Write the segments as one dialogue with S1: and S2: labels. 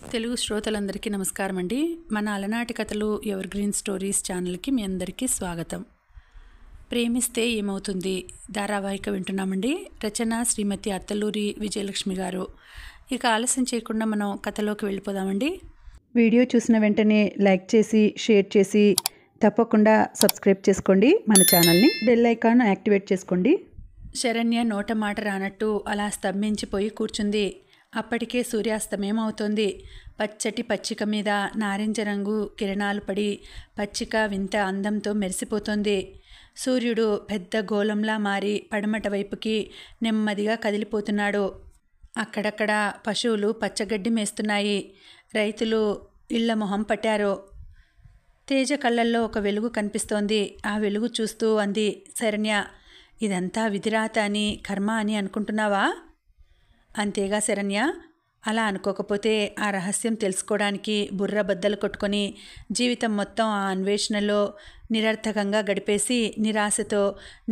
S1: తెలుగు శ్రోతలందరికీ నమస్కారం అండి. మన అలనాటి కథలు ఎవర్ గ్రీన్ స్టోరీస్ ఛానల్కి మీ అందరికీ స్వాగతం. ప్రేమిస్తే ఏమవుతుంది ధారావాహిక వింటున్నామండి. రచన శ్రీమతి అత్తలూరి విజయలక్ష్మి గారు. ఇక ఆలస్యం చేయకుండా మనం కథలోకి వెళ్ళిపోదామండి. వీడియో చూసిన వెంటనే లైక్ చేసి షేర్ చేసి తప్పకుండా సబ్స్క్రైబ్ చేసుకోండి. మన ఛానల్ని బెల్ ఐకాన్ యాక్టివేట్ చేసుకోండి. శరణ్య నోట మాట రానట్టు అలా స్తంభించిపోయి కూర్చుంది. అప్పటికే సూర్యాస్తమయం అవుతోంది. పచ్చటి పచ్చిక మీద నారింజ రంగు కిరణాలు పడి పచ్చిక వింత అందంతో మెరిసిపోతోంది. సూర్యుడు పెద్ద గోళంలా మారి పడమట వైపుకి నెమ్మదిగా కదిలిపోతున్నాడు. అక్కడక్కడ పశువులు పచ్చగడ్డి మేస్తున్నాయి. రైతులు ఇళ్ల మొహం పట్టారు. తేజ కళ్ళల్లో ఒక వెలుగు కనిపిస్తోంది. ఆ వెలుగు చూస్తూ అంది శరణ్య, ఇదంతా విధిరాత అని కర్మ అని అనుకుంటున్నావా? అంతేగా శరణ్య, అలా అనుకోకపోతే ఆ రహస్యం తెలుసుకోవడానికి బుర్ర బద్దలు కొట్టుకొని జీవితం మొత్తం ఆ అన్వేషణలో నిరర్థకంగా గడిపేసి నిరాశతో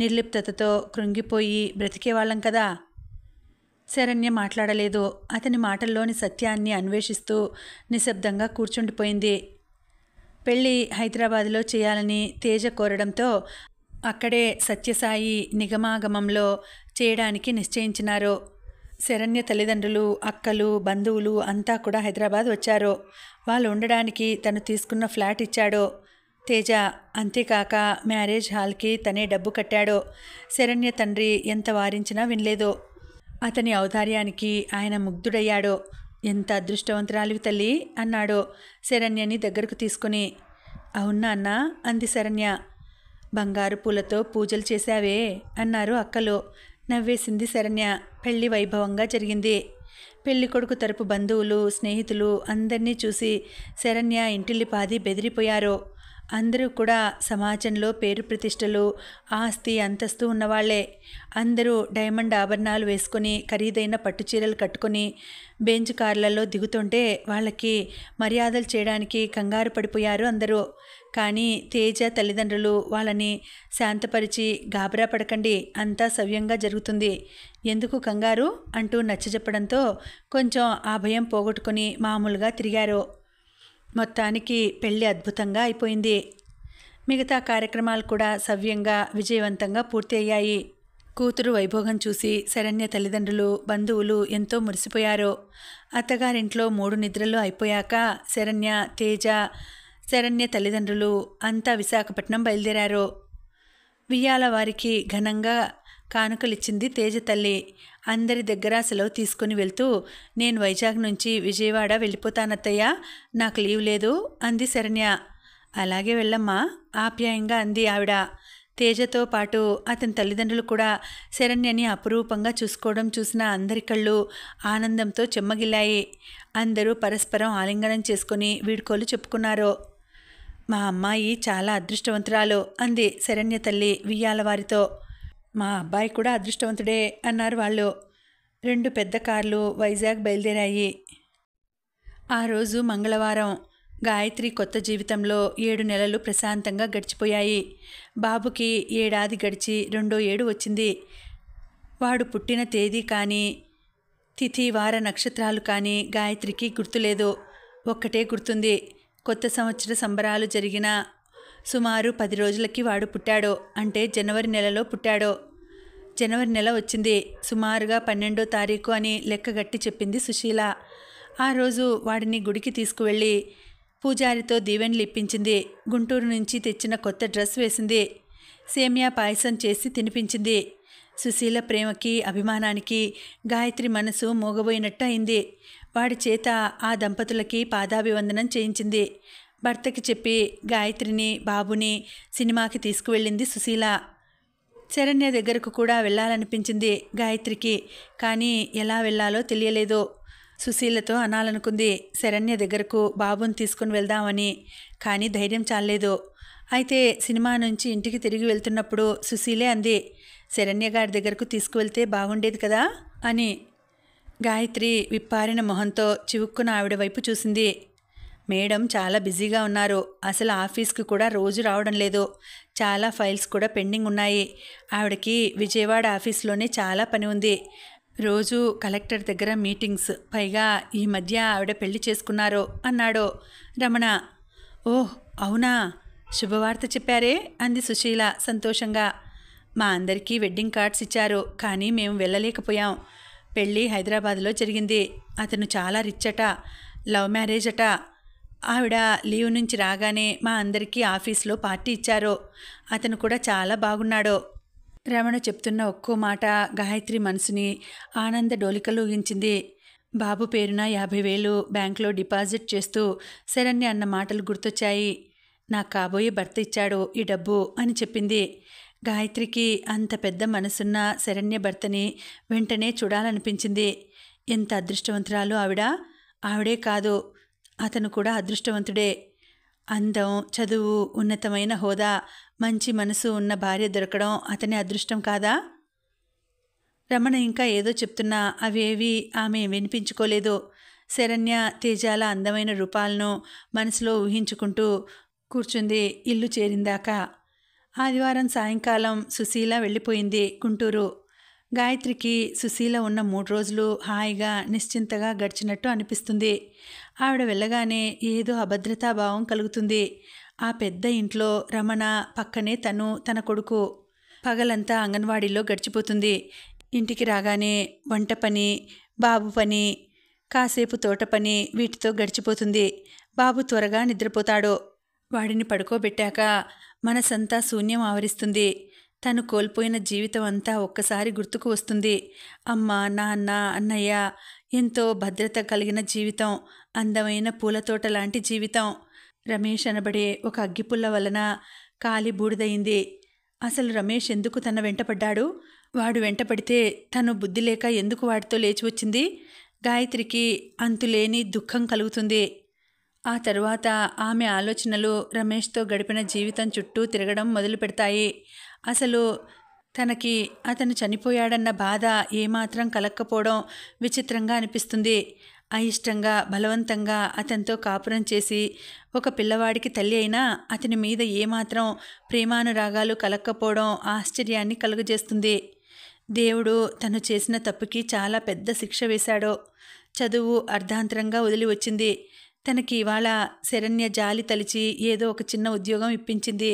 S1: నిర్లిప్తతతో కృంగిపోయి బ్రతికేవాళ్ళం కదా. శరణ్య మాట్లాడలేదు. అతని మాటల్లోని సత్యాన్ని అన్వేషిస్తూ నిశ్శబ్దంగా కూర్చుండిపోయింది. పెళ్ళి హైదరాబాదులో చేయాలని తేజ కోరడంతో అక్కడే సత్యసాయి నిగమాగమంలో చేయడానికి నిశ్చయించినారు. శరణ్య తల్లిదండ్రులు, అక్కలు, బంధువులు అంతా కూడా హైదరాబాద్ వచ్చారు. వాళ్ళు ఉండడానికి తను తీసుకున్న ఫ్లాట్ ఇచ్చాడు తేజ. అంతేకాక మ్యారేజ్ హాల్కి తనే డబ్బు కట్టాడు. శరణ్య తండ్రి ఎంత వారించినా వినలేదు. అతని ఔదార్యానికి ఆయన ముగ్ధుడయ్యాడు. ఎంత అదృష్టవంతురాలివి తల్లి అన్నాడు శరణ్యని దగ్గరకు తీసుకుని. అవునా అన్నా అంది శరణ్య. బంగారు పూలతో పూజలు చేశావే అన్నారు అక్కలు. నవ్వేసింది శరణ్య. పెళ్లి వైభవంగా జరిగింది. పెళ్లి కొడుకు తరపు బంధువులు, స్నేహితులు అందరినీ చూసి శరణ్య ఇంటిల్లిపాది బెదిరిపోయారు. అందరూ కూడా సమాజంలో పేరు ప్రతిష్టలు, ఆస్తి, అంతస్తు ఉన్నవాళ్లే. అందరూ డైమండ్ ఆభరణాలు వేసుకొని ఖరీదైన పట్టుచీరలు కట్టుకొని బెంచ్ కార్లలో దిగుతుంటే వాళ్ళకి మర్యాదలు చేయడానికి కంగారు పడిపోయారు అందరూ. కానీ తేజ తల్లిదండ్రులు వాళ్ళని శాంతపరిచి, గాబరా పడకండి, అంతా సవ్యంగా జరుగుతుంది, ఎందుకు కంగారు అంటూ నచ్చజెప్పడంతో కొంచెం ఆ భయం పోగొట్టుకొని మామూలుగా తిరిగారు. మొత్తానికి పెళ్లి అద్భుతంగా అయిపోయింది. మిగతా కార్యక్రమాలు కూడా సవ్యంగా విజయవంతంగా పూర్తి అయ్యాయి. కూతురు వైభోగం చూసి శరణ్య తల్లిదండ్రులు, బంధువులు ఎంతో మురిసిపోయారు. అత్తగారింట్లో 3 నిద్రలు అయిపోయాక శరణ్య, తేజ, శరణ్య తల్లిదండ్రులు అంతా విశాఖపట్నం బయలుదేరారు. వియ్యాల వారికి ఘనంగా కానుకలిచ్చింది తేజ తల్లి. అందరి దగ్గర సెలవు తీసుకుని వెళ్తూ, నేను వైజాగ్ నుంచి విజయవాడ వెళ్ళిపోతానత్తయ్య, నాకు లీవ్ లేదు అంది శరణ్య. అలాగే వెళ్ళమ్మా ఆప్యాయంగా అంది ఆవిడ. తేజతో పాటు అతని తల్లిదండ్రులు కూడా శరణ్యని అపురూపంగా చూసుకోవడం చూసిన అందరి కళ్ళు ఆనందంతో చెమ్మగిల్లాయి. అందరూ పరస్పరం ఆలింగనం చేసుకుని వీడ్కోలు చెప్పుకున్నారు. మా అమ్మాయి చాలా అదృష్టవంతురాలు అంది శరణ్య తల్లి వియ్యాల వారితో. మా అబ్బాయి కూడా అదృష్టవంతుడే అన్నారు వాళ్ళు. 2 పెద్ద కార్లు వైజాగ్ బయలుదేరాయి. ఆ రోజు మంగళవారం. గాయత్రి కొత్త జీవితంలో 7 నెలలు ప్రశాంతంగా గడిచిపోయాయి. బాబుకి 7 ఏడాది గడిచి 2వ ఏడు వచ్చింది. వాడు పుట్టిన తేదీ కానీ తిథి వార నక్షత్రాలు కానీ గాయత్రికి గుర్తులేదు. ఒక్కటే గుర్తుంది, కొత్త సంవత్సర సంబరాలు జరిగిన సుమారు 10 రోజులకి వాడు పుట్టాడు. అంటే జనవరి నెలలో పుట్టాడు. జనవరి నెల వచ్చింది. సుమారుగా 12వ తారీఖు అని లెక్క గట్టి చెప్పింది సుశీల. ఆ రోజు వాడిని గుడికి తీసుకువెళ్ళి పూజారితో దీవెనలు ఇప్పించింది. గుంటూరు నుంచి తెచ్చిన కొత్త డ్రెస్ వేసింది. సేమియా పాయసం చేసి తినిపించింది. సుశీల ప్రేమకి, అభిమానానికి గాయత్రి మనసు మూగబోయినట్టు అయింది. వాడి చేత ఆ దంపతులకి పాదాభివందనం చేయించింది. భర్తకి చెప్పి గాయత్రిని, బాబుని సినిమాకి తీసుకువెళ్ళింది సుశీల. శరణ్య దగ్గరకు కూడా వెళ్ళాలనిపించింది గాయత్రికి. కానీ ఎలా వెళ్ళాలో తెలియలేదు. సుశీలతో అనాలనుకుంది శరణ్య దగ్గరకు బాబుని తీసుకుని వెళ్దామని. కానీ ధైర్యం చాలేదు. అయితే సినిమా నుంచి ఇంటికి తిరిగి వెళ్తున్నప్పుడు సుశీలే అంది, శరణ్య గారి దగ్గరకు తీసుకువెళ్తే బాగుండేది కదా అని. గాయత్రి విప్పారిన మొహంతో చివుక్కున ఆవిడ వైపు చూసింది. మేడం చాలా బిజీగా ఉన్నారు. అసలు ఆఫీస్కి కూడా రోజు రావడం లేదు. చాలా ఫైల్స్ కూడా పెండింగ్ ఉన్నాయి. ఆవిడకి విజయవాడ ఆఫీస్లోనే చాలా పని ఉంది. రోజు కలెక్టర్ దగ్గర మీటింగ్స్, పైగా ఈ మధ్య ఆవిడ పెళ్లి చేసుకున్నారో అన్నాడో రమణ. ఓహ్ అవునా, శుభవార్త చెప్పారే అంది సుశీల సంతోషంగా. మా అందరికీ వెడ్డింగ్ కార్డ్స్ ఇచ్చారు, కానీ మేము వెళ్ళలేకపోయాం. పెళ్ళి హైదరాబాద్లో జరిగింది. అతను చాలా రిచ్ అట, లవ్ మ్యారేజ్ అట. ఆవిడ లీవ్ నుంచి రాగానే మా అందరికీ ఆఫీస్లో పార్టీ ఇచ్చారు. అతను కూడా చాలా బాగున్నాడు. రమణ చెప్తున్న ఒక్కో మాట గాయత్రి మనసుని ఆనంద డోలికలు ఊగించింది. బాబు పేరున 50,000 బ్యాంకులో డిపాజిట్ చేస్తూ శరణ్య అన్న మాటలు గుర్తొచ్చాయి. నాకు కాబోయే భర్త ఇచ్చాడు ఈ డబ్బు అని చెప్పింది. గాయత్రికి అంత పెద్ద మనసున్న శరణ్య భర్తని వెంటనే చూడాలనిపించింది. ఎంత అదృష్టవంతురాలు ఆవిడ. ఆవిడే కాదు, అతను కూడా అదృష్టవంతుడే. అందం, చదువు, ఉన్నతమైన హోదా, మంచి మనసు ఉన్న భార్య దొరకడం అతని అదృష్టం కాదా? రమణ ఇంకా ఏదో చెప్తున్నా అవేవి ఆమె వినిపించుకోలేదు. శరణ్య, తేజాల అందమైన రూపాలను మనసులో ఊహించుకుంటూ కూర్చుంది ఇల్లు చేరిందాకా. ఆదివారం సాయంకాలం సుశీల వెళ్ళిపోయింది గుంటూరు. గాయత్రికి సుశీల ఉన్న 3 రోజులు హాయిగా నిశ్చింతగా గడిచినట్టు అనిపిస్తుంది. ఆవిడ వెళ్ళగానే ఏదో అభద్రతాభావం కలుగుతుంది. ఆ పెద్ద ఇంట్లో రమణ పక్కనే తన కొడుకు. పగలంతా అంగన్వాడీలో గడిచిపోతుంది. ఇంటికి రాగానే వంట పని, బాబు పని, కాసేపు తోట పని, వీటితో గడిచిపోతుంది. బాబు త్వరగా నిద్రపోతాడు. వాడిని పడుకోబెట్టాక మనసంతా శూన్యం ఆవరిస్తుంది. తను కోల్పోయిన జీవితం అంతా ఒక్కసారి గుర్తుకు వస్తుంది. అమ్మ, నాన్న, అన్నయ్య, ఎంతో భద్రత కలిగిన జీవితం, అందమైన పూలతోట లాంటి జీవితం. రమేష్ అనబడే ఒక అగ్గిపుల్ల వలన కాలి బూడిదయింది. అసలు రమేష్ ఎందుకు తన వెంటపడ్డాడు? వాడు వెంటపడితే తను బుద్ధి లేక ఎందుకు వాడితో లేచి వచ్చింది? గాయత్రికి అంతులేని దుఃఖం కలుగుతుంది. ఆ తరువాత ఆమె ఆలోచనలు రమేష్తో గడిపిన జీవితం చుట్టూ తిరగడం మొదలు పెడతాయి. అసలు తనకి అతను చనిపోయాడన్న బాధ ఏమాత్రం కలక్కపోవడం విచిత్రంగా అనిపిస్తుంది. అయిష్టంగా, బలవంతంగా అతనితో కాపురం చేసి ఒక పిల్లవాడికి తల్లి అయినా అతని మీద ఏమాత్రం ప్రేమానురాగాలు కలక్కపోవడం ఆశ్చర్యాన్ని కలుగజేస్తుంది. దేవుడు తను చేసిన తప్పుకి చాలా పెద్ద శిక్ష వేశాడో. చదువు అర్ధాంతరంగా వదిలి వచ్చింది. తనకి ఇవాళ శరణ్య జాలి తలిచి ఏదో ఒక చిన్న ఉద్యోగం ఇప్పించింది.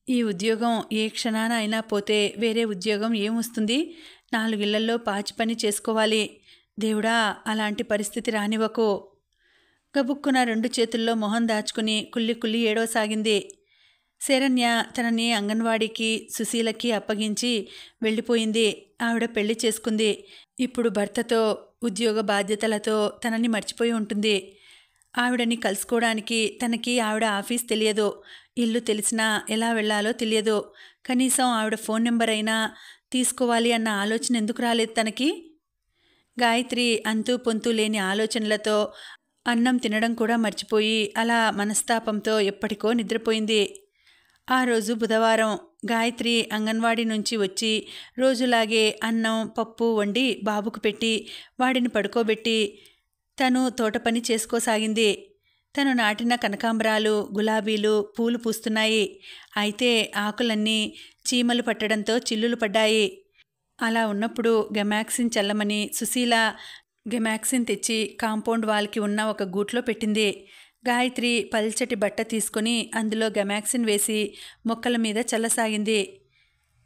S1: ఈ ఉద్యోగం ఏ క్షణాన అయినా పోతే వేరే ఉద్యోగం ఏమొస్తుంది? 4 ఇళ్లల్లో పాచి పని చేసుకోవాలి. దేవుడా, అలాంటి పరిస్థితి రానివ్వకు. గబుక్కున 2 చేతుల్లో మొహం దాచుకుని కుల్లి కుల్లి ఏడవసాగింది. శరణ్య తనని అంగన్వాడీకి, సుశీలకి అప్పగించి వెళ్ళిపోయింది. ఆవిడ పెళ్లి చేసుకుంది. ఇప్పుడు భర్తతో, ఉద్యోగ బాధ్యతలతో తనని మర్చిపోయి ఉంటుంది. ఆవిడని కలుసుకోవడానికి తనకి ఆవిడ ఆఫీస్ తెలియదు. ఇల్లు తెలిసినా ఎలా వెళ్లాలో తెలియదు. కనీసం ఆవిడ ఫోన్ నెంబర్ అయినా తీసుకోవాలి అన్న ఆలోచన ఎందుకు రాలేదు తనకి? గాయత్రి అంతూ పొంతూ లేని ఆలోచనలతో అన్నం తినడం కూడా మర్చిపోయి అలా మనస్తాపంతో ఎప్పటికో నిద్రపోయింది. ఆ రోజు బుధవారం. గాయత్రి అంగన్వాడీ నుంచి వచ్చి రోజులాగే అన్నం, పప్పు వండి బాబుకు పెట్టి వాడిని పడుకోబెట్టి తను తోట పని చేసుకోసాగింది. తను నాటిన కనకాంబరాలు, గులాబీలు పూలు పూస్తున్నాయి. అయితే ఆకులన్నీ చీమలు పట్టడంతో చిల్లులు పడ్డాయి. అలా ఉన్నప్పుడు గెమాక్సిన్ చల్లమని సుశీల గెమాక్సిన్ తెచ్చి కాంపౌండ్ వాల్కి ఉన్న ఒక గూట్లో పెట్టింది. గాయత్రి పల్చటి బట్ట తీసుకుని అందులో గెమాక్సిన్ వేసి మొక్కల మీద చల్లసాగింది.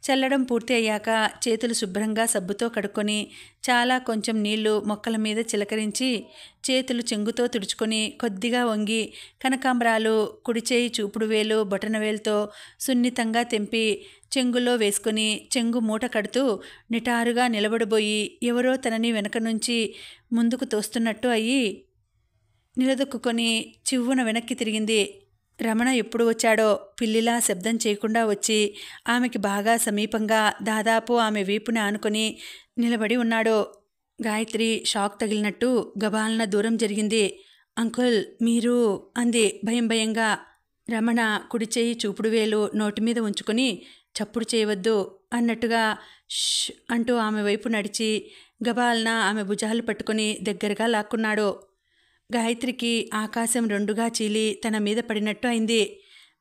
S1: చల్లడం పూర్తి అయ్యాక చేతులు శుభ్రంగా సబ్బుతో కడుక్కొని చాలా కొంచెం నీళ్లు మొక్కల మీద చిలకరించి చేతులు చెంగుతో తుడుచుకొని కొద్దిగా వంగి కనకాంబరాలు కుడిచేయి చూపుడు వేలు బొటనవేలుతో సున్నితంగా తెంపి చెంగులో వేసుకుని చెంగు మూట కడుతూ నిటారుగా నిలబడబోయి ఎవరో తనని వెనక నుంచి ముందుకు తోస్తున్నట్టు అయ్యి నిలదొక్కుని చివ్వున వెనక్కి తిరిగింది. రమణ ఎప్పుడు వచ్చాడో పిల్లిలా శబ్దం చేయకుండా వచ్చి ఆమెకి బాగా సమీపంగా దాదాపు ఆమె వీపుని ఆనుకొని నిలబడి ఉన్నాడు. గాయత్రి షాక్ తగిలినట్టు గబాలన దూరం జరిగింది. అంకుల్, మీరు అంది భయం భయంగా. రమణ కుడిచేయి చూపుడు వేలు నోటి మీద ఉంచుకొని చప్పుడు చేయవద్దు అన్నట్టుగా ష్ అంటూ ఆమె వైపు నడిచి గబాలన ఆమె భుజాలు పట్టుకొని దగ్గరగా లాక్కున్నాడు. గాయత్రికి ఆకాశం 2గా చీలి తన మీద పడినట్టు అయింది.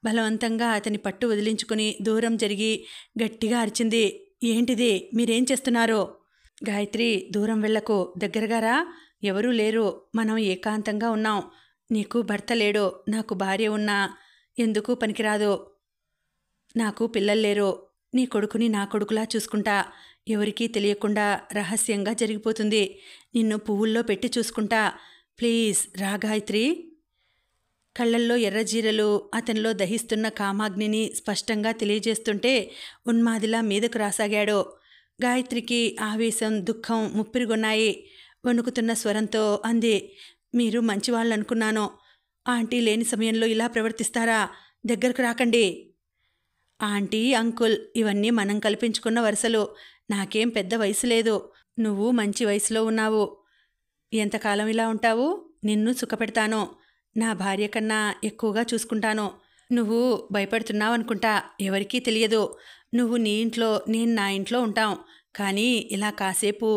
S1: బలవంతంగా అతని పట్టు వదిలించుకుని దూరం జరిగి గట్టిగా అరిచింది. ఏంటిది? మీరేం చేస్తున్నారో? గాయత్రి, దూరం వెళ్ళకు, దగ్గరగా రా. ఎవరూ లేరు, మనం ఏకాంతంగా ఉన్నాం. నీకు భర్త లేడు, నాకు భార్య ఉన్నా ఎందుకు పనికిరాదు. నాకు పిల్లలు లేరు. నీ కొడుకుని నా కొడుకులా చూసుకుంటా. ఎవరికీ తెలియకుండా రహస్యంగా జరిగిపోతుంది. నిన్ను పువ్వుల్లో పెట్టి చూసుకుంటా. ప్లీజ్ రా గాయత్రి. కళ్ళల్లో ఎర్రజీరలు అతనిలో దహిస్తున్న కామాగ్నిని స్పష్టంగా తెలియజేస్తుంటే ఉన్మాదిలా మీదకు రాసాగాడు. గాయత్రికి ఆవేశం, దుఃఖం ముప్పిరిగొన్నాయి. వణుకుతున్న స్వరంతో అంది, మీరు మంచివాళ్ళనుకున్నాను. ఆంటీ లేని సమయంలో ఇలా ప్రవర్తిస్తారా? దగ్గరకు రాకండి. ఆంటీ, అంకుల్ ఇవన్నీ మనం కల్పించుకున్న వరుసలు. నాకేం పెద్ద వయసు లేదు. నువ్వు మంచి వయసులో ఉన్నావు. ఎంతకాలం ఇలా ఉంటావు? నిన్ను సుఖపెడతాను. నా భార్య కన్నా ఎక్కువగా చూసుకుంటాను. నువ్వు భయపడుతున్నావనుకుంటా. ఎవరికీ తెలియదు. నువ్వు నీ ఇంట్లో, నేను నా ఇంట్లో ఉంటాం. కానీ ఇలా కాసేపు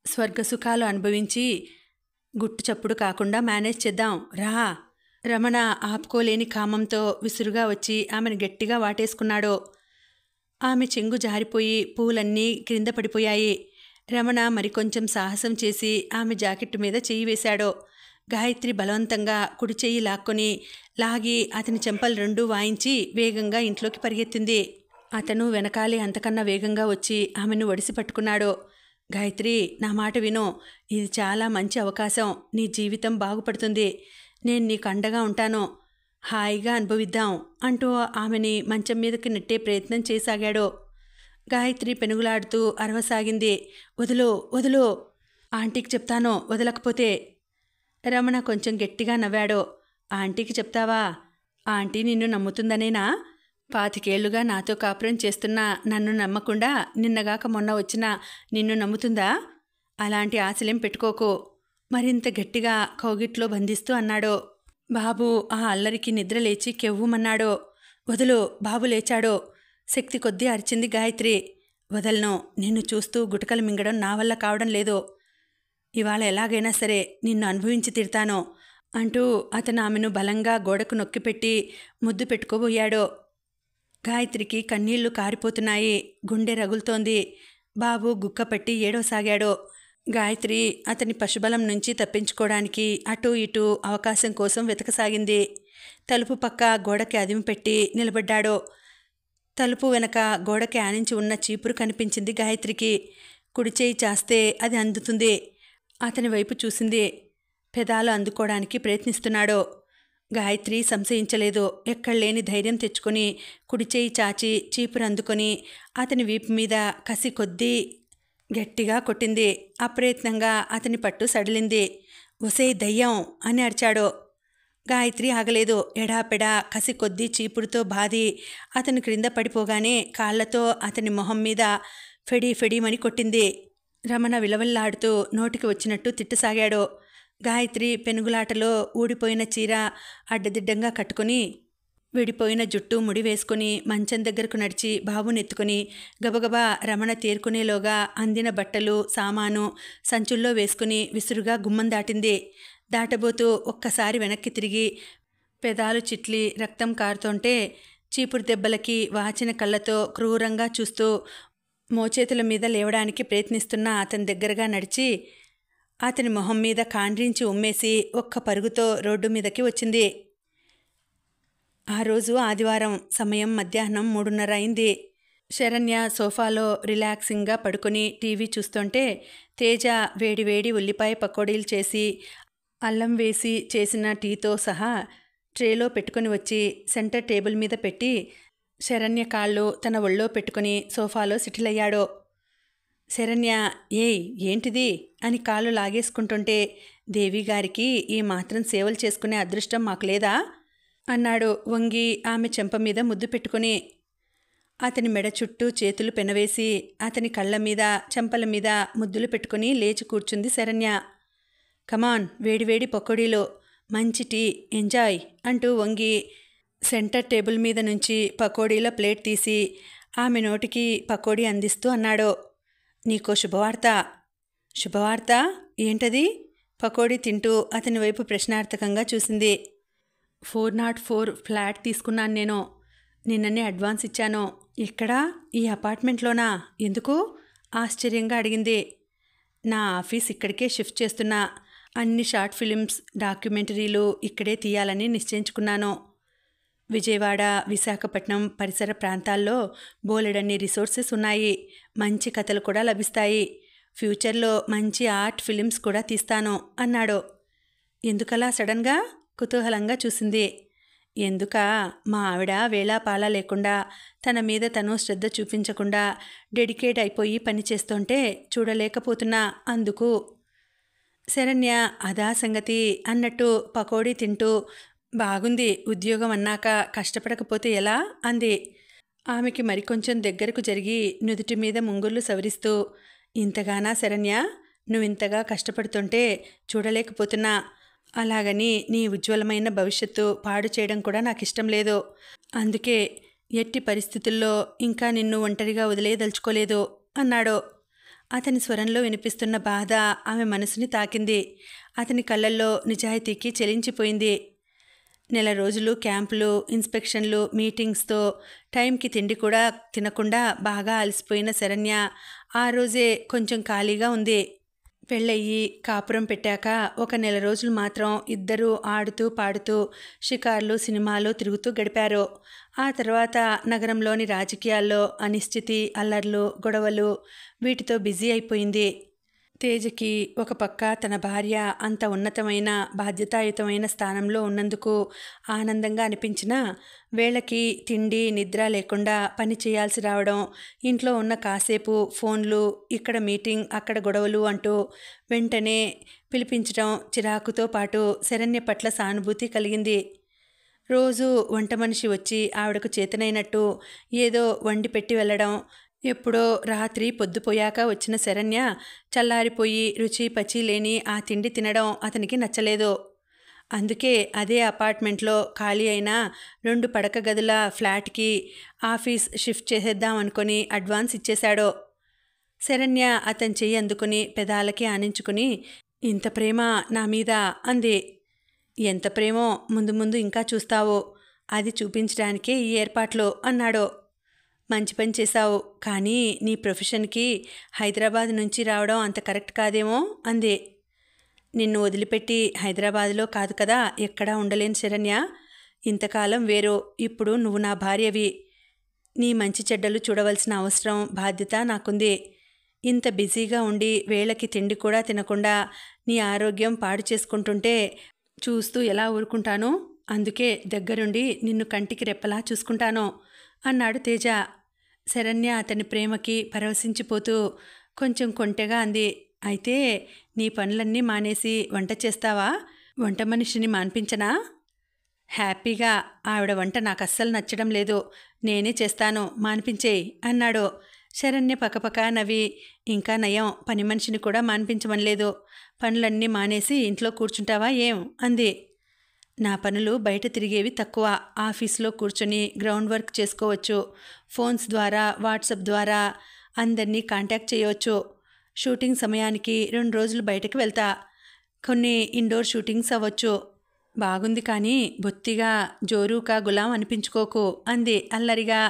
S1: స్వర్గసుఖాలు అనుభవించి గుట్టు చప్పుడు కాకుండా మేనేజ్ చేద్దాం రా. రమణ ఆపుకోలేని కామంతో విసురుగా వచ్చి ఆమెను గట్టిగా వాటేసుకున్నాడు. ఆమె చెంగు జారిపోయి పూలన్నీ క్రింద పడిపోయాయి. రమణ మరికొంచెం సాహసం చేసి ఆమె జాకెట్టు మీద చెయ్యి వేశాడు. గాయత్రి బలవంతంగా కుడి చెయ్యి లాగి అతని చెంపలు రెండూ వాయించి వేగంగా ఇంట్లోకి పరిగెత్తింది. అతను వెనకాలే అంతకన్నా వేగంగా వచ్చి ఆమెను ఒడిసి పట్టుకున్నాడు. గాయత్రి, నా మాట విను. ఇది చాలా మంచి అవకాశం. నీ జీవితం బాగుపడుతుంది. నేను నీకు అండగా ఉంటాను. హాయిగా అనుభవిద్దాం అంటూ ఆమెని మంచం మీదకి నెట్టే ప్రయత్నం చేసాగాడు. గాయత్రి పెనుగులాడుతూ అరవసాగింది. వదులు, వదులు. ఆంటీకి చెప్తాను వదలకపోతే. రమణ కొంచెం గట్టిగా నవ్వాడు. ఆంటీకి చెప్తావా? ఆంటీ నిన్ను నమ్ముతుందనేనా? 25 ఏళ్లుగా నాతో కాపురం చేస్తున్నా నన్ను నమ్మకుండా నిన్నగాక మొన్న వచ్చినా నిన్ను నమ్ముతుందా? అలాంటి ఆశలేం పెట్టుకోకు. మరింత గట్టిగా కౌగిట్లో బంధిస్తూ అన్నాడు. బాబు ఆ అల్లరికి నిద్రలేచి కెవ్వుమన్నాడు. వదులు. బాబు లేచాడు. శక్తి కొద్దీ అరిచింది గాయత్రి. వదలను. నిన్ను చూస్తూ గుటకలు మింగడం నా వల్ల కావడం లేదు. ఇవాళ ఎలాగైనా సరే నిన్ను అనుభవించి తిడతాను అంటూ అతను ఆమెను బలంగా గోడకు నొక్కిపెట్టి ముద్దు పెట్టుకోబోయాడు. గాయత్రికి కన్నీళ్లు కారిపోతున్నాయి. గుండె రగులుతోంది. బాబు గుక్కపట్టి ఏడవసాగాడు. గాయత్రి అతని పశుబలం నుంచి తప్పించుకోవడానికి అటూ ఇటూ అవకాశం కోసం వెతకసాగింది. తలుపు పక్క గోడకి అదిమి పెట్టి నిలబడ్డాడు. తలుపు వెనక గోడకి ఆనించి ఉన్న చీపురు కనిపించింది గాయత్రికి. కుడిచేయి చాస్తే అది అందుతుంది. అతని వైపు చూసింది. పెదాలు అందుకోవడానికి ప్రయత్నిస్తున్నాడు. గాయత్రి సంశయించలేదు. ఎక్కడలేని ధైర్యం తెచ్చుకొని కుడిచేయి చాచి చీపురు అందుకొని అతని వీపు మీద కసి కొద్దీ గట్టిగా కొట్టింది. అప్రయత్నంగా అతని పట్టు సడిలింది. ఒసే దయ్యం అని అరిచాడు. గాయత్రి ఆగలేదు. ఎడాపెడా కసి కొద్దీ చీపురుతో బాది అతను క్రింద పడిపోగానే కాళ్లతో అతని మొహం మీద ఫెడీమని కొట్టింది. రమణ విలవల్లాడుతూ నోటికి వచ్చినట్టు తిట్టసాగాడు. గాయత్రి పెనుగులాటలో ఊడిపోయిన చీర అడ్డదిడ్డంగా కట్టుకుని విడిపోయిన జుట్టు ముడి వేసుకుని మంచం దగ్గరకు నడిచి బాబునెత్తుకుని గబగబా రమణ తేరుకునేలోగా అందిన బట్టలు సామాను సంచుల్లో వేసుకుని విసురుగా గుమ్మం దాటింది. దాటబోతూ ఒక్కసారి వెనక్కి తిరిగి పెదాలు చిట్లి రక్తం కారుతుంటే చీపురు దెబ్బలకి వాచిన కళ్ళతో క్రూరంగా చూస్తూ మోచేతుల మీద లేవడానికి ప్రయత్నిస్తున్న అతని దగ్గరగా నడిచి అతని మొహం మీద కాండ్రించి ఉమ్మేసి ఒక్క పరుగుతో రోడ్డు మీదకి వచ్చింది. ఆ రోజు ఆదివారం. సమయం మధ్యాహ్నం 3:30 అయింది. శరణ్య సోఫాలో రిలాక్సింగ్గా పడుకొని టీవీ చూస్తుంటే తేజ వేడివేడి ఉల్లిపాయ పకోడీలు చేసి అల్లం వేసి చేసిన టీతో సహా ట్రేలో పెట్టుకుని వచ్చి సెంటర్ టేబుల్ మీద పెట్టి శరణ్య కాళ్ళు తన ఒళ్ళో పెట్టుకుని సోఫాలో సిటిలయ్యాడు. శరణ్య, ఏయ్ ఏంటిది అని కాళ్ళు లాగేసుకుంటుంటే దేవిగారికి ఈ మాత్రం సేవలు చేసుకునే అదృష్టం మాకు లేదా అన్నాడు వంగి ఆమె చెంప మీద ముద్దు పెట్టుకుని. అతని మెడ చుట్టూ చేతులు పెనవేసి అతని కళ్ళ మీద చెంపల మీద ముద్దులు పెట్టుకుని లేచి కూర్చుంది శరణ్య. కమాన్, వేడివేడి పకోడీలు, మంచి టీ, ఎంజాయ్ అంటూ వంగి సెంటర్ టేబుల్ మీద నుంచి పకోడీల ప్లేట్ తీసి ఆమె నోటికి పకోడీ అందిస్తూ అన్నాడు. నీకో శుభవార్త. శుభవార్త ఏంటది? పకోడీ తింటూ అతని వైపు ప్రశ్నార్థకంగా చూసింది. 404 ఫ్లాట్ తీసుకున్నాను నేను. నిన్ననే అడ్వాన్స్ ఇచ్చాను. ఎక్కడా? ఈ అపార్ట్మెంట్లోనా? ఎందుకు? ఆశ్చర్యంగా అడిగింది. నా ఆఫీస్ ఇక్కడికే షిఫ్ట్ చేస్తున్నా. అన్ని షార్ట్ ఫిలిమ్స్, డాక్యుమెంటరీలు ఇక్కడే తీయాలని నిశ్చయించుకున్నాను. విజయవాడ, విశాఖపట్నం పరిసర ప్రాంతాల్లో బోలెడన్ని రిసోర్సెస్ ఉన్నాయి. మంచి కథలు కూడా లభిస్తాయి. ఫ్యూచర్లో మంచి ఆర్ట్ ఫిలిమ్స్ కూడా తీస్తాను అన్నాడు. ఎందుకలా సడన్గా? కుతూహలంగా చూసింది. ఎందుకా, మా ఆవిడ వేళాపాలా లేకుండా తన మీద తను శ్రద్ధ చూపించకుండా డెడికేట్ అయిపోయి పని చేస్తుంటే చూడలేకపోతున్నా, అందుకు. శరణ్య అదా సంగతి అన్నట్టు పకోడీ తింటూ, బాగుంది, ఉద్యోగం అన్నాక కష్టపడకపోతే ఎలా అంది. ఆమెకి మరికొంచెం దగ్గరకు జరిగి నుదుటి మీద ముంగుర్లు సవరిస్తూ, ఇంతగానా శరణ్య, నువ్వింతగా కష్టపడుతుంటే చూడలేకపోతున్నా. అలాగని నీ ఉజ్వలమైన భవిష్యత్తు పాడు చేయడం కూడా నాకు ఇష్టం లేదు. అందుకే ఎట్టి పరిస్థితుల్లో ఇంకా నిన్ను ఒంటరిగా వదిలేయదలుచుకోలేదు అన్నాడు. అతని స్వరంలో వినిపిస్తున్న బాధ ఆమె మనసుని తాకింది. అతని కళ్ళల్లో నిజాయితీకి చెలించిపోయింది. నెల రోజులు క్యాంపులు, ఇన్స్పెక్షన్లు, మీటింగ్స్తో టైంకి తిండి కూడా తినకుండా బాగా అలసిపోయిన శరణ్య ఆ రోజే కొంచెం ఖాళీగా ఉంది. పెళ్ళయ్యి కాపురం పెట్టాక ఒక నెల రోజులు మాత్రం ఇద్దరూ ఆడుతూ పాడుతూ షికార్లు, సినిమాలు తిరుగుతూ గడిపారు. ఆ తర్వాత నగరంలోని రాజకీయాల్లో అనిశ్చితి, అల్లర్లు, గొడవలు, వీటితో బిజీ అయిపోయింది. తేజకి ఒక పక్క తన భార్య అంత ఉన్నతమైన, బాధ్యతాయుతమైన స్థానంలో ఉన్నందుకు ఆనందంగా అనిపించినా, వేళకి తిండి నిద్ర లేకుండా పని చేయాల్సి రావడం, ఇంట్లో ఉన్న కాసేపు ఫోన్లు, ఇక్కడ మీటింగ్ అక్కడ గొడవలు అంటూ వెంటనే పిలిపించడం చిరాకుతో పాటు శరణ్య పట్ల సానుభూతి కలిగింది. రోజు వంట మనిషి వచ్చి ఆవిడకు చేతనైనట్టు ఏదో వండి పెట్టి వెళ్ళడం, ఎప్పుడో రాత్రి పొద్దుపోయాక వచ్చిన శరణ్య చల్లారిపోయి రుచి పచి లేని ఆ తిండి తినడం అతనికి నచ్చలేదు. అందుకే అదే అపార్ట్మెంట్లో ఖాళీ అయిన 2 పడక గదుల ఫ్లాట్కి ఆఫీస్ షిఫ్ట్ చేసేద్దాం అనుకొని అడ్వాన్స్ ఇచ్చేశాడు. శరణ్య అతని చెయ్యి అందుకుని పెదాలకి ఆనించుకుని, ఇంత ప్రేమ నా మీద అంది. ఎంత ప్రేమో ముందు ముందు ఇంకా చూస్తావు, అది చూపించడానికే ఈ ఏర్పాట్లు అన్నాడు. మంచి పని చేశావు, కానీ నీ ప్రొఫెషన్కి హైదరాబాద్ నుంచి రావడం అంత కరెక్ట్ కాదేమో అంది. నిన్ను వదిలిపెట్టి హైదరాబాద్లో కాదు కదా ఎక్కడా ఉండలేను శరణ్య. ఇంతకాలం వేరు, ఇప్పుడు నువ్వు నా భార్యవి. నీ మంచి చెడ్డలు చూడవలసిన అవసరం, బాధ్యత నాకుంది. ఇంత బిజీగా ఉండి వేళకి తిండి కూడా తినకుండా నీ ఆరోగ్యం పాడు చేసుకుంటుంటే చూస్తూ ఎలా ఊరుకుంటాను? అందుకే దగ్గరుండి నిన్ను కంటికి రెప్పలా చూసుకుంటాను అన్నాడు తేజ. శరణ్య అతని ప్రేమకి పరవశించిపోతూ కొంచెం కొంటెగా అంది. అయితే నీ పనులన్నీ మానేసి వంట చేస్తావా? వంట మనిషిని మాన్పించనా? హ్యాపీగా, ఆవిడ వంట నాకు అస్సలు నచ్చడం లేదు, నేనే చేస్తాను, మాన్పించేయి అన్నాడు. శరణ్య పకపక నవ్వి, ఇంకా నయం, పని మనిషిని కూడా మాన్పించమనలేదు, పనులన్నీ మానేసి ఇంట్లో కూర్చుంటావా ఏం అంది. నా పనులు బయట తిరిగేవి తక్కువ, ఆఫీస్లో కూర్చొని గ్రౌండ్ వర్క్ చేసుకోవచ్చు, ఫోన్స్ ద్వారా వాట్సాప్ ద్వారా అందరినీ కాంటాక్ట్ చేయవచ్చు. షూటింగ్ సమయానికి 2 రోజులు బయటకు వెళ్తా, కొన్ని ఇండోర్ షూటింగ్స్ అవ్వచ్చు. బాగుంది, కానీ బొత్తిగా జోరూకా గులాం అనిపించుకోకు అంది అల్లరిగా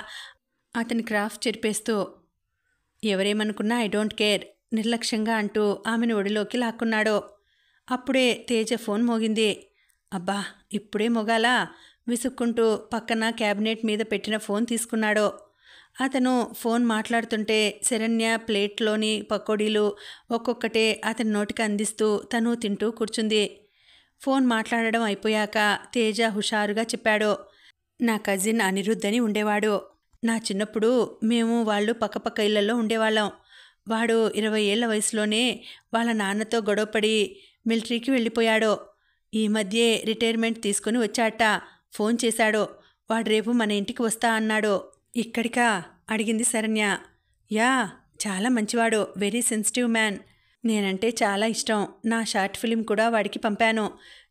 S1: అతని క్రాఫ్ట్ చెరిపేస్తూ. ఎవరేమనుకున్నా ఐ డోంట్ కేర్ నిర్లక్ష్యంగా అంటూ ఆమెను ఒడిలోకి లాక్కున్నాడు. అప్పుడే తేజ ఫోన్ మోగింది. అబ్బా, ఇప్పుడే మొగాలా విసుక్కుంటూ పక్కన క్యాబినెట్ మీద పెట్టిన ఫోన్ తీసుకున్నాడు. అతను ఫోన్ మాట్లాడుతుంటే శరణ్య ప్లేట్లోని పకోడీలు ఒక్కొక్కటే అతని నోటికి అందిస్తూ తను తింటూ కూర్చుంది. ఫోన్ మాట్లాడడం అయిపోయాక తేజ హుషారుగా చెప్పాడు. నా కజిన్ అనిరుద్ధ్ అని ఉండేవాడు. నా చిన్నప్పుడు మేము వాళ్ళు పక్కపక్క ఇళ్లలో ఉండేవాళ్ళం. వాడు 20 ఏళ్ల వయసులోనే వాళ్ళ నాన్నతో గొడవపడి మిలిటరీకి వెళ్ళిపోయాడు. ఈ మధ్యే రిటైర్మెంట్ తీసుకుని వచ్చాట. ఫోన్ చేశాడు. వాడు రేపు మన ఇంటికి వస్తా అన్నాడు. ఇక్కడికా అడిగింది శరణ్య. యా, చాలా మంచివాడు, వెరీ సెన్సిటివ్ మ్యాన్. నేనంటే చాలా ఇష్టం. నా షార్ట్ ఫిలిం కూడా వాడికి పంపాను.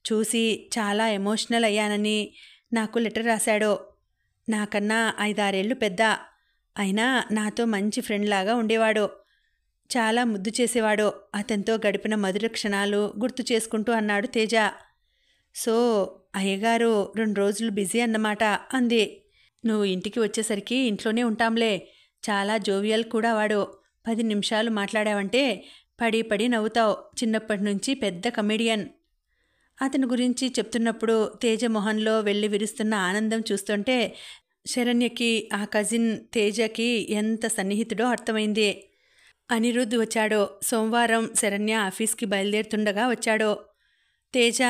S1: చూసి చాలా ఎమోషనల్ అయ్యానని నాకు లెటర్ రాశాడు. నాకన్నా 5-6 ఏళ్ళు పెద్ద. అయినా నాతో మంచి ఫ్రెండ్ లాగా ఉండేవాడు. చాలా ముద్దు చేసేవాడు. అతనితో గడిపిన మధుర క్షణాలు గుర్తు చేసుకుంటూ అన్నాడు తేజ. సో అయ్యగారు 2 రోజులు బిజీ అన్నమాట అంది. నువ్వు ఇంటికి వచ్చేసరికి ఇంట్లోనే ఉంటాంలే. చాలా జోవియల్ కూడా వాడు. 10 నిమిషాలు మాట్లాడావంటే పడి పడి నవ్వుతావు, చిన్నప్పటి నుంచి పెద్ద కమెడియన్. అతని గురించి చెప్తున్నప్పుడు తేజ మొహంలో వెళ్ళి విరుస్తున్న ఆనందం చూస్తుంటే శరణ్యకి ఆ కజిన్ తేజకి ఎంత సన్నిహితుడో అర్థమైంది. అనిరుద్ధ్ వచ్చాడో. సోమవారం శరణ్య ఆఫీస్కి బయలుదేరుతుండగా వచ్చాడో. తేజ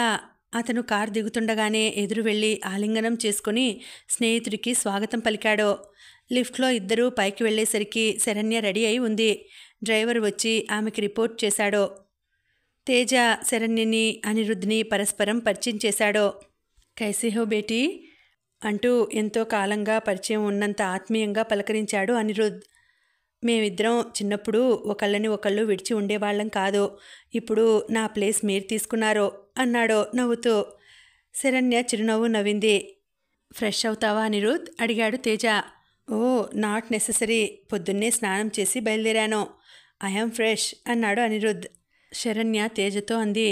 S1: అతను కారు దిగుతుండగానే ఎదురు వెళ్ళి ఆలింగనం చేసుకుని స్నేహితుడికి స్వాగతం పలికాడో. లిఫ్ట్లో ఇద్దరూ పైకి వెళ్ళేసరికి శరణ్య రెడీ అయి ఉంది. డ్రైవర్ వచ్చి ఆమెకి రిపోర్ట్ చేశాడో. తేజ శరణ్యని అనిరుద్ధ్ని పరస్పరం పరిచయం చేశాడో. కైసే హో బేటీ అంటూ ఎంతో కాలంగా పరిచయం ఉన్నంత ఆత్మీయంగా పలకరించాడు అనిరుద్ధ్. మేమిద్దరం చిన్నప్పుడు ఒకళ్ళని ఒకళ్ళు విడిచి ఉండేవాళ్ళం కాదు, ఇప్పుడు నా ప్లేస్ మీరు తీసుకున్నారో అన్నాడో నవ్వుతూ. శరణ్య చిరునవ్వు నవ్వింది. ఫ్రెష్ అవుతావా అనిరుద్ధ్ అడిగాడు తేజ. ఓ నాట్ నెససరీ, పొద్దున్నే స్నానం చేసి బయలుదేరాను. ఐఎమ్ ఫ్రెష్ అన్నాడు అనిరుద్ధ్. శరణ్య తేజతో అంది,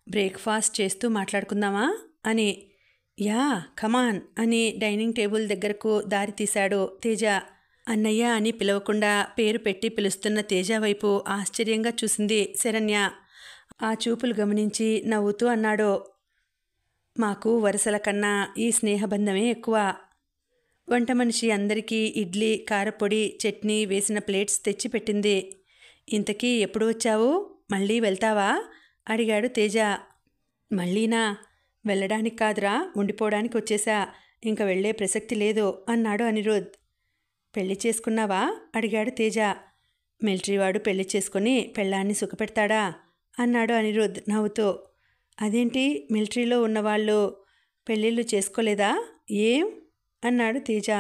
S1: బ్రేక్ఫాస్ట్ చేస్తూ మాట్లాడుకుందామా అని. యా కమాన్ అని డైనింగ్ టేబుల్ దగ్గరకు దారి తీశాడు తేజ. అన్నయ్య అని పిలవకుండా పేరు పెట్టి పిలుస్తున్న తేజ వైపు ఆశ్చర్యంగా చూసింది శరణ్య. ఆ చూపులు గమనించి నవ్వుతూ అన్నాడు, మాకు వరుసల కన్నా ఈ స్నేహబంధమే ఎక్కువ. వంట మనిషి అందరికీ ఇడ్లీ, కారపొడి, చట్నీ వేసిన ప్లేట్స్ తెచ్చిపెట్టింది. ఇంతకీ ఎప్పుడు వచ్చావు, మళ్ళీ వెళ్తావా అడిగాడు తేజ. మళ్ళీనా? వెళ్ళడానికి కాదురా, ఉండిపోవడానికి వచ్చేసా, ఇంక వెళ్ళే ప్రసక్తి లేదు అన్నాడు అనిరుద్ధ్. పెళ్లి చేసుకున్నావా అడిగాడు తేజ. మిలిటరీవాడు పెళ్లి చేసుకుని పెళ్ళాన్ని సుఖపెడతాడా అన్నాడు అనిరుద్ధ్ నవ్వుతూ. అదేంటి, మిలిటరీలో ఉన్నవాళ్ళు పెళ్ళిళ్ళు చేసుకోలేదా, ఏం అన్నాడు తేజ.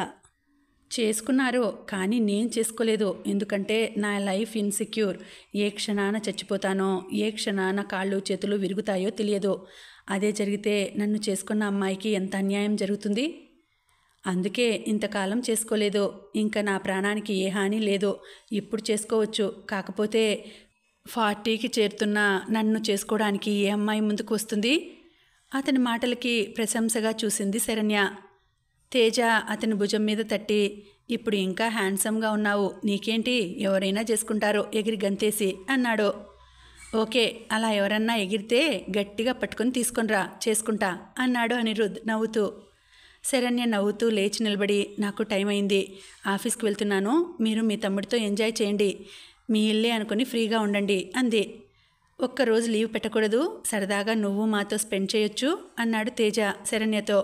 S1: చేసుకున్నారు, కానీ నేను చేసుకోలేదు. ఎందుకంటే నా లైఫ్ ఇన్సెక్యూర్. ఏ క్షణాన చచ్చిపోతానో, ఏ క్షణాన కాళ్ళు చేతులు విరుగుతాయో తెలియదు. అదే జరిగితే నన్ను చేసుకున్న అమ్మాయికి ఎంత అన్యాయం జరుగుతుంది. అందుకే ఇంతకాలం చేసుకోలేదు. ఇంకా నా ప్రాణానికి ఏ హాని లేదు. ఇప్పుడు చేసుకోవచ్చు. కాకపోతే 40కి చేరుతున్న నన్ను చేసుకోవడానికి ఏ అమ్మాయి ముందుకు వస్తుంది? అతని మాటలకి ప్రశంసగా చూసింది శరణ్య. తేజ అతని భుజం మీద తట్టి, ఇప్పుడు ఇంకా హ్యాండ్సమ్గా ఉన్నావు, నీకేంటి, ఎవరైనా చేసుకుంటారో ఎగిరి గంతేసి అన్నాడు. ఓకే, అలా ఎవరన్నా ఎగిరితే గట్టిగా పట్టుకొని తీసుకొనిరా, చేసుకుంటా అన్నాడు అనిరుద్ధ్ నవ్వుతూ. శరణ్య నవ్వుతూ లేచి నిలబడి, నాకు టైం అయింది, ఆఫీస్కి వెళ్తున్నాను, మీరు మీ తమ్ముడితో ఎంజాయ్ చేయండి, మీ ఇల్లే అనుకుని ఫ్రీగా ఉండండి అంది. ఒక్కరోజు లీవ్ పెట్టకూడదు, సరదాగా నువ్వు మాతో స్పెండ్ చేయొచ్చు అన్నాడు తేజ శరణ్యతో.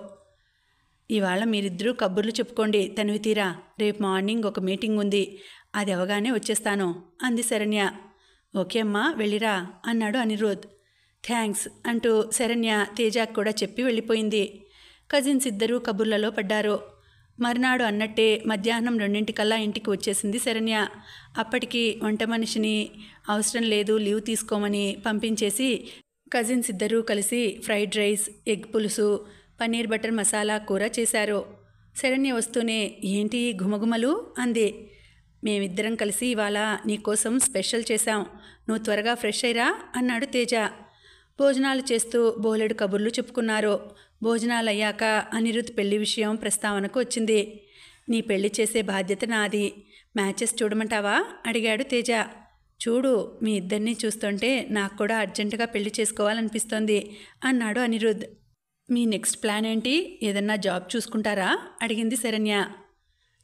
S1: ఇవాళ మీరిద్దరూ కబుర్లు చెప్పుకోండి తనివి తీరా, రేపు మార్నింగ్ ఒక మీటింగ్ ఉంది, అది అవగానే వచ్చేస్తాను అంది శరణ్య. ఓకే అమ్మా, వెళ్ళిరా అన్నాడు అనిరుద్ధ్. థ్యాంక్స్ అంటూ శరణ్య తేజకు కూడా చెప్పి వెళ్ళిపోయింది. కజిన్స్ ఇద్దరూ కబుర్లలో పడ్డారు. మర్నాడు అన్నట్టే మధ్యాహ్నం 2 ఇంటికి వచ్చేసింది శరణ్య. అప్పటికి వంట మనిషిని అవసరం లేదు లీవ్ తీసుకోమని పంపించేసి కజిన్స్ ఇద్దరూ కలిసి ఫ్రైడ్ రైస్, ఎగ్ పులుసు, పన్నీర్ బటర్ మసాలా కూర చేశారు. శరణ్య వస్తూనే, ఏంటి గుమగుమలు అంది. మేమిద్దరం కలిసి ఇవాళ నీకోసం స్పెషల్ చేశాం, నువ్వు త్వరగా ఫ్రెష్ అయ్యిరా అన్నాడు తేజ. భోజనాలు చేస్తూ బోలెడు కబుర్లు చెప్పుకున్నారు. భోజనాలు అయ్యాక అనిరుద్ధ్ పెళ్లి విషయం ప్రస్తావనకు వచ్చింది. నీ పెళ్లి చేసే బాధ్యత నాది, మ్యాచెస్ చూడమంటావా అడిగాడు తేజ. చూడు, మీ ఇద్దరినీ చూస్తుంటే నాకు కూడా అర్జెంటుగా పెళ్లి చేసుకోవాలనిపిస్తోంది అన్నాడు అనిరుద్ధ్. మీ నెక్స్ట్ ప్లాన్ ఏంటి, ఏదన్నా జాబ్ చూసుకుంటారా అడిగింది శరణ్య.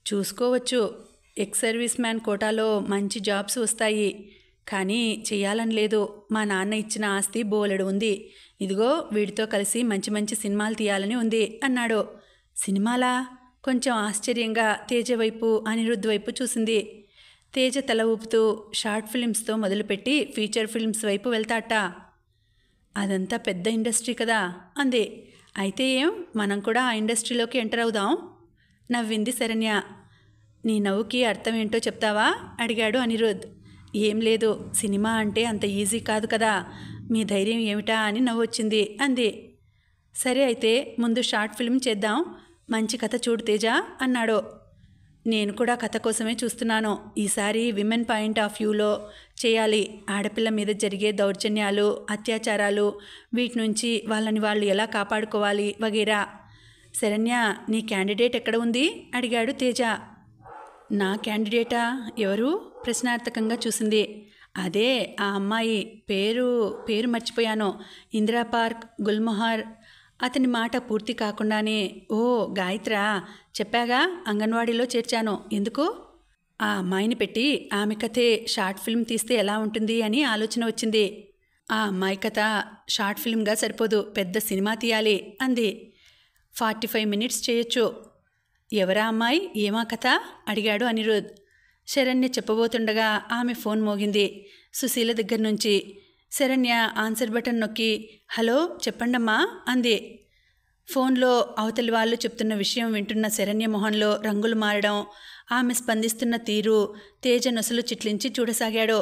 S1: చూసుకోవచ్చు, ఎక్స్ సర్వీస్ మ్యాన్ కోటాలో మంచి జాబ్స్ వస్తాయి, కానీ చెయ్యాలని లేదు. మా నాన్న ఇచ్చిన ఆస్తి బోలెడు ఉంది, ఇదిగో వీడితో కలిసి మంచి మంచి సినిమాలు తీయాలని ఉంది అన్నాడు. సినిమాలా? కొంచెం ఆశ్చర్యంగా తేజ వైపు అనిరుద్ధ్ వైపు చూసింది. తేజ తల ఊపుతూ, షార్ట్ ఫిల్మ్స్తో మొదలుపెట్టి ఫీచర్ ఫిల్మ్స్ వైపు వెళ్తాట. అదంతా పెద్ద ఇండస్ట్రీ కదా అంది. అయితే ఏం, మనం కూడా ఆ ఇండస్ట్రీలోకి ఎంటర్ అవుదాం నవ్వింది శరణ్య. నీ నవ్వుకి అర్థం ఏంటో చెప్తావా అడిగాడు అనిరుద్ధ్. ఏం లేదు, సినిమా అంటే అంత ఈజీ కాదు కదా, మీ ధైర్యం ఏమిటా అని నవ్వొచ్చింది అంది. సరే అయితే ముందు షార్ట్ ఫిల్మ్ చేద్దాం, మంచి కథ చూడు తేజ అన్నాడు. నేను కూడా కథ కోసమే చూస్తున్నాను. ఈసారి విమెన్ పాయింట్ ఆఫ్ వ్యూలో చేయాలి. ఆడపిల్ల మీద జరిగే దౌర్జన్యాలు, అత్యాచారాలు, వీటి నుంచి వాళ్ళని వాళ్ళు ఎలా కాపాడుకోవాలి వగేరా. శరణ్య, నీ క్యాండిడేట్ ఎక్కడ ఉంది అడిగాడు తేజ. నా క్యాండిడేటా, ఎవరు ప్రశ్నార్థకంగా చూసింది. అదే ఆ అమ్మాయి పేరు పేరు మర్చిపోయాను. ఇందిరా పార్క్, గుల్మొహర్. అతని మాట పూర్తి కాకుండానే, ఓ గాయత్రా, చెప్పాగా, అంగన్వాడీలో చేర్చాను. ఎందుకు? ఆ అమ్మాయిని పెట్టి ఆమె కథే షార్ట్ ఫిల్మ్ తీస్తే ఎలా ఉంటుంది అని ఆలోచన వచ్చింది. ఆ అమ్మాయి కథ షార్ట్ ఫిల్మ్గా సరిపోదు, పెద్ద సినిమా తీయాలి అంది. 45 మినిట్స్ చేయొచ్చు. ఎవరా అమ్మాయి, ఏమా కథ అడిగాడు అనిరుద్. శరణ్య చెప్పబోతుండగా ఆమె ఫోన్ మోగింది, సుశీల దగ్గర నుంచి. శరణ్య ఆన్సర్ బటన్ నొక్కి, హలో చెప్పండమ్మా అంది. ఫోన్లో అవతలి వాళ్ళు చెప్తున్న విషయం వింటున్న శరణ్య మొహంలో రంగులు మారడం, ఆమె స్పందిస్తున్న తీరు తేజ నొసలు చిట్లించి చూడసాగాడు.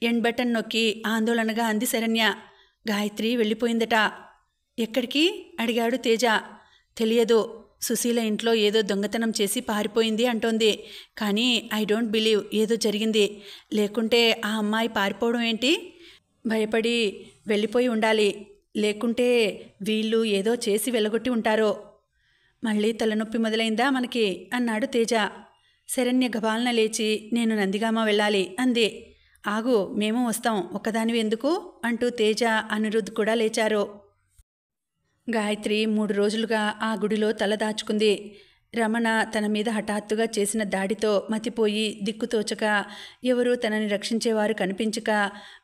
S1: ఎండ్ బటన్ నొక్కి ఆందోళనగా అంది శరణ్య. గాయత్రి వెళ్ళిపోయిందట. ఎక్కడికి అడిగాడు తేజ. తెలియదు, సుశీల ఇంట్లో ఏదో దొంగతనం చేసి పారిపోయింది అంటోంది. కానీ ఐ డోంట్ బిలీవ్ ఏదో జరిగింది. లేకుంటే ఆ అమ్మాయి పారిపోవడం ఏంటి? భయపడి వెళ్ళిపోయి ఉండాలి. లేకుంటే వీళ్ళు ఏదో చేసి వెళ్ళగొట్టి ఉంటారో. మళ్ళీ తలనొప్పి మొదలైందా మనకి అన్నాడు తేజ. శరణ్య గబాలన లేచి, నేను నందిగామ వెళ్ళాలి అంది. ఆగు, మేము వస్తాం, ఒక్కదానివి ఎందుకు అంటూ తేజ, అనిరుద్ కూడా లేచారు. గాయత్రి 3 రోజులుగా ఆ గుడిలో తలదాచుకుంది. రమణ తన మీద హఠాత్తుగా చేసిన దాడితో మతిపోయి దిక్కుతోచక, ఎవరూ తనని రక్షించేవారు కనిపించక,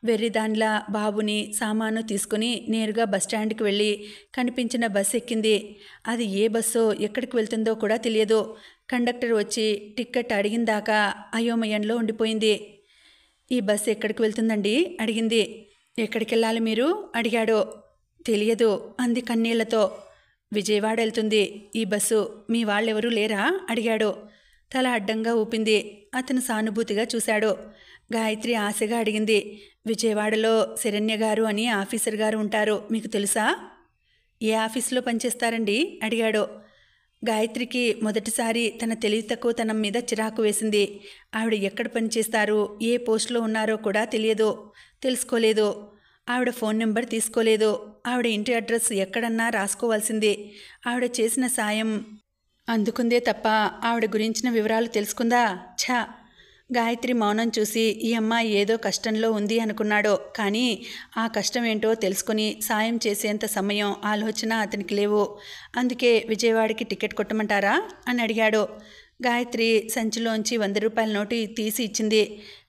S1: వెర్రిదానిలా బాబుని సామాను తీసుకుని నేరుగా బస్టాండ్కి వెళ్ళి కనిపించిన బస్సు ఎక్కింది. అది ఏ బస్సో ఎక్కడికి వెళ్తుందో కూడా తెలియదు. కండక్టర్ వచ్చి టిక్కెట్ అడిగిందాకా అయోమయంలో ఉండిపోయింది. ఈ బస్సు ఎక్కడికి వెళ్తుందండి అడిగింది. ఎక్కడికి వెళ్ళాలి మీరు అడిగాడు. తెలియదు అంది కన్నీళ్లతో. విజయవాడ వెళ్తుంది ఈ బస్సు, మీ వాళ్ళెవరూ లేరా అడిగాడు. తల అడ్డంగా ఊపింది. అతను సానుభూతిగా చూశాడు. గాయత్రి ఆశగా అడిగింది, విజయవాడలో శరణ్య గారు అని ఆఫీసర్ గారు ఉంటారు, మీకు తెలుసా? ఏ ఆఫీసులో పనిచేస్తారండి అడిగాడు. గాయత్రికి మొదటిసారి తన తెలివి తక్కువతనం మీద చిరాకు వేసింది. ఆవిడ ఎక్కడ పనిచేస్తారు, ఏ పోస్టులో ఉన్నారో కూడా తెలియదు, తెలుసుకోలేదు. ఆవిడ ఫోన్ నెంబర్ తీసుకోలేదు. ఆవిడ ఇంటి అడ్రస్ ఎక్కడన్నా రాసుకోవాల్సింది. ఆవిడ చేసిన సాయం అందుకుందే తప్ప ఆవిడ గురించిన వివరాలు తెలుసుకుందా? ఛా! గాయత్రి మౌనం చూసి ఈ అమ్మాయి ఏదో కష్టంలో ఉంది అనుకున్నాడు. కానీ ఆ కష్టం ఏంటో తెలుసుకుని సాయం చేసేంత సమయం, ఆలోచన అతనికి లేవు. అందుకే విజయవాడకి టికెట్ కొట్టమంటారా అని అడిగాడు. గాయత్రి సంచిలోంచి 100 రూపాయల నోటు తీసి ఇచ్చింది.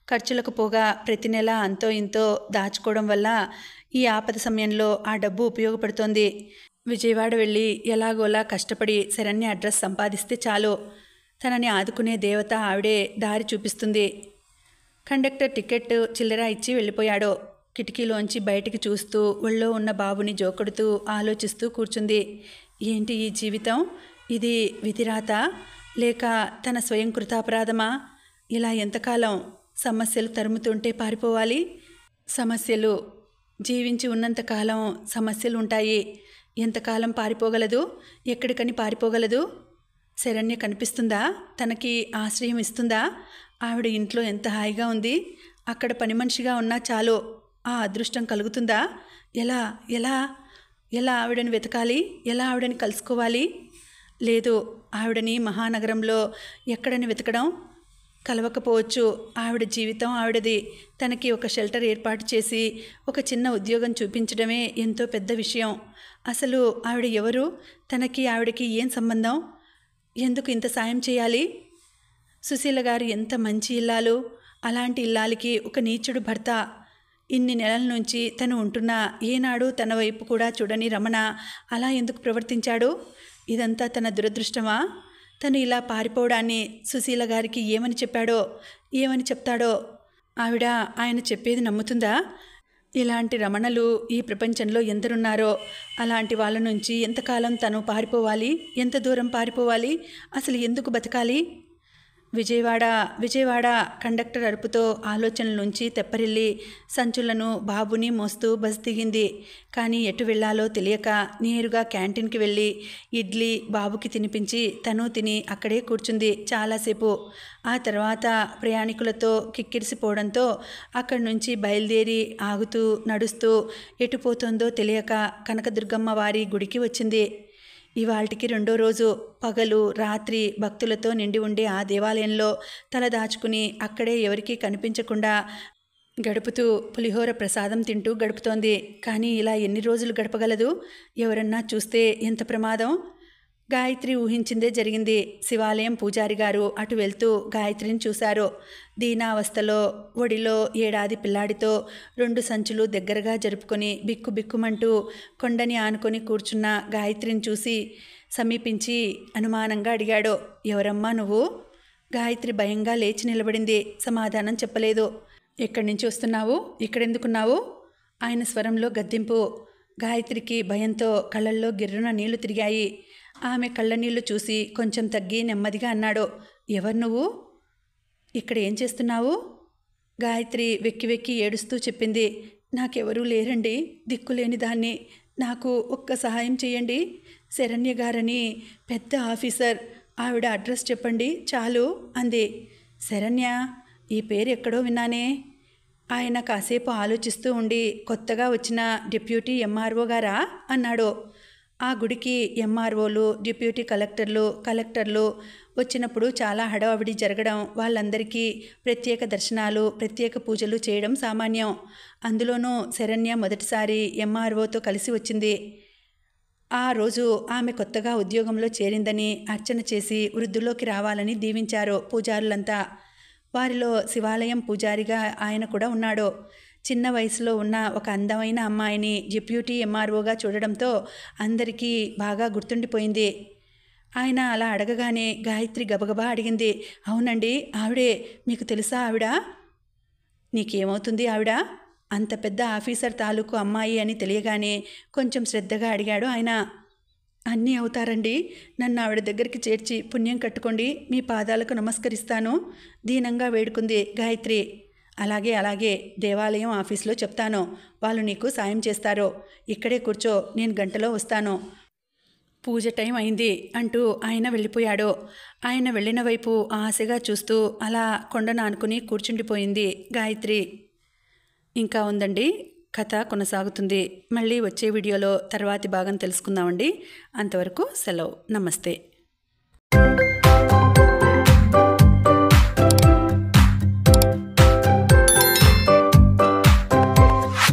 S1: ఖర్చులకు పోగా ప్రతి నెల అంతో ఇంతో దాచుకోవడం వల్ల ఈ ఆపద సమయంలో ఆ డబ్బు ఉపయోగపడుతోంది. విజయవాడ వెళ్ళి ఎలాగోలా కష్టపడి శరణ్య అడ్రస్ సంపాదిస్తే చాలు. తనని ఆదుకునే దేవత ఆవిడే దారి చూపిస్తుంది. కండక్టర్ టికెట్ చిల్లర ఇచ్చి వెళ్ళిపోయాడు. కిటికీలోంచి బయటికి చూస్తూ ఒళ్ళో ఉన్న బాబుని జోకొడుతూ ఆలోచిస్తూ కూర్చుంది. ఏంటి ఈ జీవితం? ఇది విధిరాత లేక తన స్వయం కృతాపరాధమా? ఇలా ఎంతకాలం సమస్యలు తరుముతుంటే పారిపోవాలి? సమస్యలు జీవించి ఉన్నంతకాలం సమస్యలు ఉంటాయి. ఎంతకాలం పారిపోగలదు? ఎక్కడికని పారిపోగలదు? శరణ్య కనిపిస్తుందా? తనకి ఆశ్రయం ఇస్తుందా? ఆవిడ ఇంట్లో ఎంత హాయిగా ఉంది. అక్కడ పని మనిషిగా ఉన్నా చాలు. ఆ అదృష్టం కలుగుతుందా? ఎలా ఎలా ఎలా ఆవిడని వెతకాలి? ఎలా ఆవిడని కలుసుకోవాలి? లేదు, ఆవిడని మహానగరంలో ఎక్కడని వెతకడం? కలవకపోవచ్చు. ఆవిడ జీవితం ఆవిడది. తనకి ఒక షెల్టర్ ఏర్పాటు చేసి ఒక చిన్న ఉద్యోగం చూపించడమే ఎంతో పెద్ద విషయం. అసలు ఆవిడ ఎవరు? తనకి ఆవిడకి ఏం సంబంధం? ఎందుకు ఇంత సాయం చేయాలి? సుశీల గారు ఎంత మంచి ఇల్లాలు. అలాంటి ఇల్లాలికి ఒక నీచుడు భర్త. ఇన్ని నెలల నుంచి తను ఉంటున్నా ఏనాడు తన వైపు కూడా చూడని రమణ అలా ఎందుకు ప్రవర్తించాడు? ఇదంతా తన దురదృష్టమా? తను ఇలా పారిపోవడాన్ని సుశీల గారికి ఏమని చెప్పాడో, ఏమని చెప్తాడో? ఆవిడ ఆయన చెప్పేది నమ్ముతుందా? ఇలాంటి రమణలు ఈ ప్రపంచంలో ఎందరున్నారో. అలాంటి వాళ్ళ నుంచి ఎంతకాలం తను పారిపోవాలి? ఎంత దూరం పారిపోవాలి? అసలు ఎందుకు బతకాలి? విజయవాడ విజయవాడ కండక్టర్ అరుపుతో ఆలోచనల నుంచి తెప్పరిల్లి సంచులను బాబుని మోస్తూ బస్ దిగింది. కానీ ఎటు వెళ్ళాలో తెలియక నేరుగా క్యాంటీన్కి వెళ్ళి ఇడ్లీ బాబుకి తినిపించి తను తిని అక్కడే కూర్చుంది చాలాసేపు. ఆ తర్వాత ప్రయాణికులతో కిక్కిరిసిపోవడంతో అక్కడి నుంచి బయలుదేరి ఆగుతూ నడుస్తూ ఎటు పోతుందో తెలియక కనకదుర్గమ్మ వారి గుడికి వచ్చింది. ఇవాల్టికి 2వ రోజు. పగలు రాత్రి భక్తులతో నిండి ఉండే ఆ దేవాలయంలో తల దాచుకుని అక్కడే ఎవరికీ కనిపించకుండా గడుపుతూ పులిహోర ప్రసాదం తింటూ గడుపుతోంది. కానీ ఇలా ఎన్ని రోజులు గడపగలదు? ఎవరన్నా చూస్తే ఎంత ప్రమాదం? గాయత్రి ఊహించిందే జరిగింది. శివాలయం పూజారి గారు అటు వెళ్తూ గాయత్రిని చూశారు. దీనావస్థలో ఒడిలో ఏడాది పిల్లాడితో 2 సంచులు దగ్గరగా జరుపుకొని బిక్కుబిక్కుమంటూ కొండని ఆనుకొని కూర్చున్న గాయత్రిని చూసి సమీపించి అనుమానంగా అడిగాడు, ఎవరమ్మా నువ్వు? గాయత్రి భయంగా లేచి నిలబడింది. సమాధానం చెప్పలేదు. ఎక్కడి నుంచి వస్తున్నావు? ఇక్కడెందుకున్నావు? ఆయన స్వరంలో గద్దింపు. గాయత్రికి భయంతో కళ్ళల్లో గిర్రున నీళ్లు తిరిగాయి. ఆమె కళ్ళ నీళ్లు చూసి కొంచెం తగ్గి నెమ్మదిగా అన్నాడు, ఎవరు నువ్వు? ఇక్కడ ఏం చేస్తున్నావు? గాయత్రి వెక్కి వెక్కి ఏడుస్తూ చెప్పింది, నాకెవరూ లేరండి, దిక్కులేని దాన్ని. నాకు ఒక్క సహాయం చేయండి. శరణ్య గారని పెద్ద ఆఫీసర్, ఆవిడ అడ్రస్ చెప్పండి చాలు అంది. శరణ్య? ఈ పేరు ఎక్కడో విన్నానే. ఆయన కాసేపు ఆలోచిస్తూ ఉండి, కొత్తగా వచ్చిన డిప్యూటీ ఎంఆర్ఓ గారా అన్నాడు. ఆ గుడికి ఎంఆర్ఓలు, డిప్యూటీ కలెక్టర్లు వచ్చినప్పుడు చాలా హడావిడి జరగడం, వాళ్ళందరికీ ప్రత్యేక దర్శనాలు, ప్రత్యేక పూజలు చేయడం సామాన్యం. అందులోనూ శరణ్య మొదటిసారి ఎంఆర్ఓతో కలిసి వచ్చింది. ఆ రోజు ఆమె కొత్తగా ఉద్యోగంలో చేరిందని అర్చన చేసి వృద్ధిలోకి రావాలని దీవించారు పూజారులంతా. వారిలో శివాలయం పూజారిగా ఆయన కూడా ఉన్నాడు. చిన్న వయసులో ఉన్న ఒక అందమైన అమ్మాయిని డిప్యూటీ ఎంఆర్ఓగా చూడడంతో అందరికీ బాగా గుర్తుండిపోయింది. ఆయన అలా అడగగానే గాయత్రి గబగబా అడిగింది, అవునండి ఆవిడే. మీకు తెలుసా ఆవిడ? నీకేమవుతుంది ఆవిడ? అంత పెద్ద ఆఫీసర్ తాలూకు అమ్మాయి అని తెలియగానే కొంచెం శ్రద్ధగా అడిగాడు ఆయన. అన్నీ అవుతారండి. నన్ను ఆవిడ దగ్గరికి చేర్చి పుణ్యం కట్టుకోండి, మీ పాదాలకు నమస్కరిస్తాను దీనంగా వేడుకుంది గాయత్రి. అలాగే దేవాలయం ఆఫీస్లో చెప్తాను, వాళ్ళు నీకు సాయం చేస్తారు. ఇక్కడే కూర్చో, నేను గంటలో వస్తాను. పూజ టైం అయింది అంటూ ఆయన వెళ్ళిపోయాడు. ఆయన వెళ్ళిన వైపు ఆశగా చూస్తూ అలా కొండను ఆనుకుని కూర్చుండిపోయింది గాయత్రి. ఇంకా ఉందండి, కథ కొనసాగుతుంది. మళ్ళీ వచ్చే వీడియోలో తర్వాతి భాగం తెలుసుకుందామండి. అంతవరకు సెలవు. నమస్తే.